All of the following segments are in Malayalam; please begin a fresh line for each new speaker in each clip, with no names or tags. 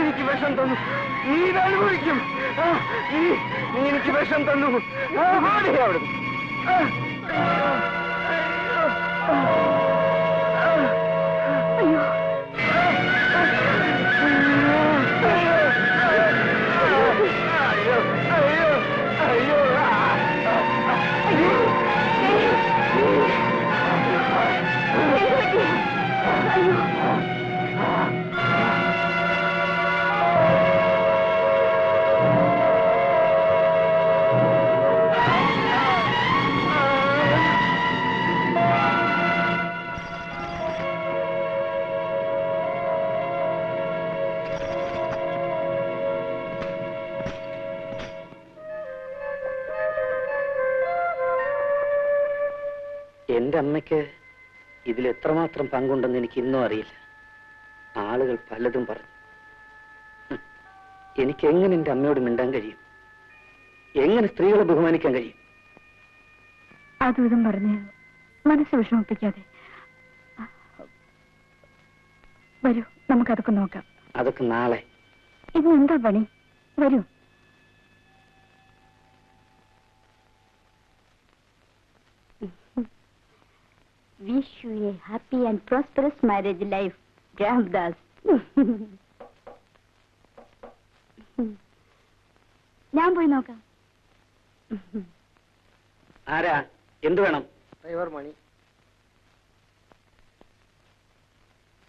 എനിക്ക് വിഷം തന്നു, നീ ഇത് അനുഭവിക്കും. നീ എനിക്ക് വിഷം തന്നു. അവിടെ
എന്റെ അമ്മയ്ക്ക് ഇതിൽ എത്രമാത്രം പങ്കുണ്ടെന്ന് എനിക്ക് ഇന്നും അറിയില്ല. ആളുകൾ പലതും പറഞ്ഞു. എനിക്ക് എങ്ങനെ എന്റെ അമ്മയോട് മിണ്ടാൻ കഴിയും? എങ്ങനെ സ്ത്രീകളെ ബഹുമാനിക്കാൻ കഴിയും?
അതും ഇതും പറഞ്ഞ് മനസ്സ് വിഷമിപ്പിക്കാതെ വരൂ, നമുക്കതൊക്കെ നോക്കാം.
അതൊക്കെ നാളെ.
ഇത് എന്താ പണി? വരൂ. Wish you a happy and prosperous marriage life, Ramdas. ഞാൻ പോയി നോക്കാം.
ആരാ? എന്ത് വേണം?
ഡ്രൈവർ മണി.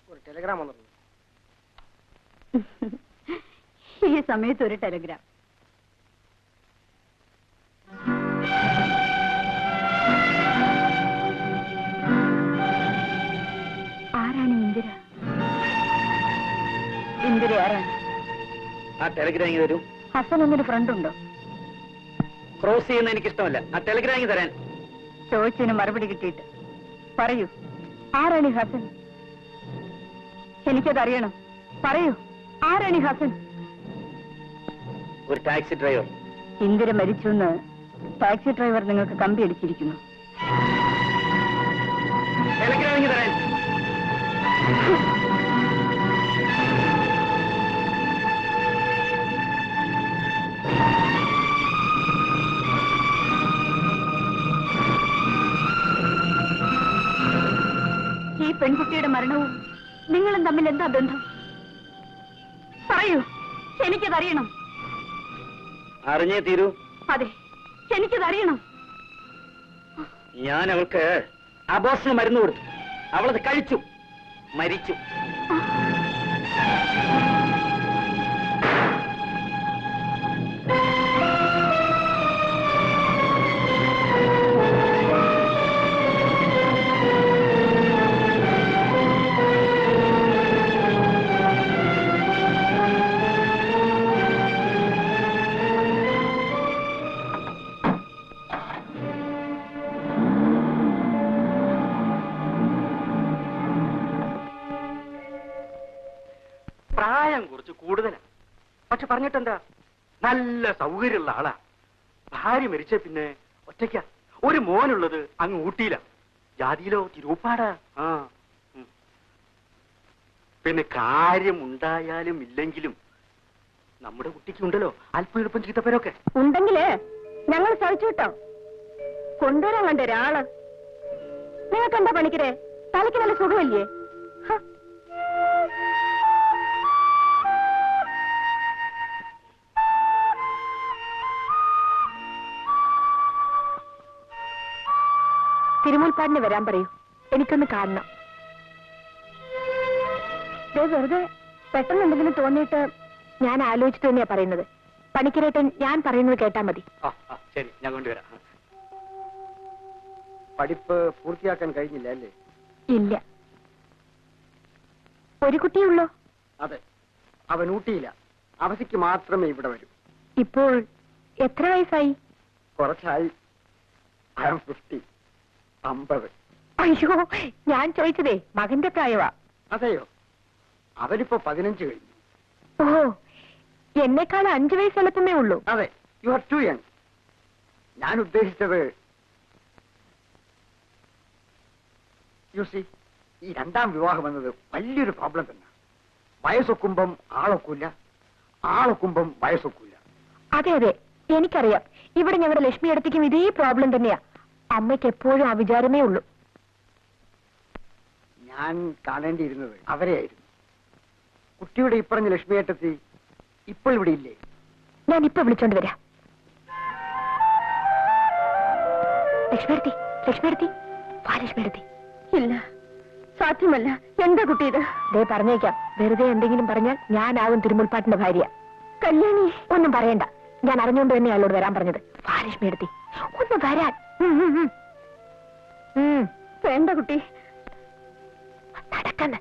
ഒരു ടെലിഗ്രാം വന്നിട്ടുണ്ട്.
ഈ സമയത്ത് ഒരു ടെലിഗ്രാം. ആരാണ് ഇന്ദിര? ഇന്ദിര ആരാണ്?
ആ ടെലിഗ്രാം ഇങ്ങ് തരൂ.
ഹസൻ എന്നൊരു ഫ്രണ്ട് ഉണ്ടോ?
ക്രോസ് ചെയ്യുന്ന എനിക്കിഷ്ടമല്ല. ആ ടെലിഗ്രാം ഇങ്ങ് തരാൻ.
ചോദിച്ചതിന് മറുപടി കിട്ടിയിട്ട് പറയൂ, ആരാണ് ഈ ഹസൻ? എനിക്കതറിയണം. പറയൂ, ആരാണ് ഈ ഹസൻ?
ഒരു ടാക്സി ഡ്രൈവർ.
ഇന്ദിര മരിച്ചു എന്ന് ടാക്സി ഡ്രൈവർ നിങ്ങൾക്ക് കമ്പി അടിച്ചിരിക്കുന്നു.
ടെലിഗ്രാം ഇങ്ങ് തരാൻ.
ഈ പെൺകുട്ടിയുടെ മരണവും നിങ്ങളും തമ്മിൽ എന്താ ബന്ധം? പറയൂ, എനിക്കതറിയണം.
അറിഞ്ഞേ തീരൂ.
അതെ, എനിക്കതറിയണം.
ഞാൻ അവൾക്ക് അബോർഷന് മരുന്ന് കൊടുത്തു. അവളത് കഴിച്ചു, മരിച്ചു.
പ്രായം കുറച്ച് കൂടുതലാ. പക്ഷെ പറഞ്ഞിട്ടെന്താ, നല്ല സൗകര്യമുള്ള ആളാ. ഭാര്യ മരിച്ച പിന്നെ ഒറ്റയ്ക്ക. ഒരു മോനുള്ളത് അങ്ങ് ഊട്ടിയില. ജാതിയിലോ തിരുപ്പാടാ. പിന്നെ കാര്യം ഉണ്ടായാലും ഇല്ലെങ്കിലും നമ്മുടെ കുട്ടിക്ക് ഉണ്ടല്ലോ അല്പം എളുപ്പം ചീത്തപ്പേരൊക്കെ.
ഉണ്ടെങ്കിലേ ഞങ്ങൾ സഹിച്ചു കിട്ടോ. കൊണ്ടുവരാൻ കണ്ട ഒരാള്. നിങ്ങൾക്ക് എന്താ പണിക്കരെ? തലയ്ക്ക് നല്ല സുഖമല്ലേ? തിരുമുൽപ്പാടിന് വരാൻ പറയൂ, എനിക്കൊന്ന് കാണണം. വെറുതെ പെട്ടെന്ന് എന്തെങ്കിലും തോന്നിയിട്ട് ഞാൻ ആലോചിച്ചിട്ട് തന്നെയാ പറയുന്നത്. പണിക്കരേട്ടൻ ഞാൻ പറയുന്നത് കേട്ടാ മതി.
ശരി, ഞാൻ കൊണ്ടുവരാം. പഠിപ്പ് പൂർത്തിയാക്കാൻ കഴിഞ്ഞില്ല അല്ലേ?
ഇല്ല. ഒരു കുട്ടിയുള്ളോ?
അതെ, അവൻ ഊട്ടിയില്ല. അവധിക്ക് മാത്രമേ ഇവിടെ വരൂ.
ഇപ്പോൾ എത്ര വയസ്സായി?
കുറച്ചായി.
I am 50. 50.
അയ്യോ, ഞാൻ ചോദിച്ചതേ മകന്റെ പ്രായവാ.
അതെയോ? അവരിപ്പോ 15 കഴിഞ്ഞു.
ഓ, എന്നെക്കാൾ 5 വയസ്സ് എളുപ്പമേ ഉള്ളൂ.
അതെ, യു ആർ ടു യങ്. ഞാൻ ഉദ്ദേശിച്ചത് യു സി, ഈ രണ്ടാം വിവാഹം എന്നത് വലിയൊരു പ്രോബ്ലം തന്നെ. വയസ്സൊക്കുമ്പം ആളൊക്കില്ല, ആളൊക്കുമ്പം വയസ്സൊക്കില്ല.
അതെ അതെ, എനിക്കറിയാം. ഇവിടെ ഞങ്ങളുടെ ലക്ഷ്മി അടുത്തേക്കും ഇതേ പ്രോബ്ലം തന്നെയാ. അമ്മയ്ക്ക് എപ്പോഴും ആ വിചാരമേ ഉള്ളൂ.
ഞാൻ കാണേണ്ടിയിരുന്നത് അവരെയായിരുന്നു. കുട്ടിയുടെ ഇപ്പറഞ്ഞ ലക്ഷ്മിയേട്ടത്തി ഇപ്പോൾ ഇവിടെ ഇല്ലേ?
ഞാൻ ഇപ്പൊ വിളിച്ചോണ്ട് വരാം. ലക്ഷ്മിയെടുത്തി, ലക്ഷ്മിയെടുത്തി, വാ ലക്ഷ്മിയെടുത്തി. ഇല്ല, സാധ്യമല്ല. എന്താ കുട്ടി ഇത്? ദേ പറഞ്ഞേക്കാം, വെറുതെ എന്തെങ്കിലും പറഞ്ഞാൽ ഞാനാകും തിരുമുൽപ്പാട്ടിന്റെ ഭാര്യ. കല്യാണി ഒന്നും പറയണ്ട, ഞാൻ അറിഞ്ഞുകൊണ്ട് തന്നെ അയാളോട് വരാൻ പറഞ്ഞത്. വാ ലക്ഷ്മിയെടുത്തി, ഒന്ന് വരാൻ. വേണ്ട കുട്ടി, നടക്കന്ന്.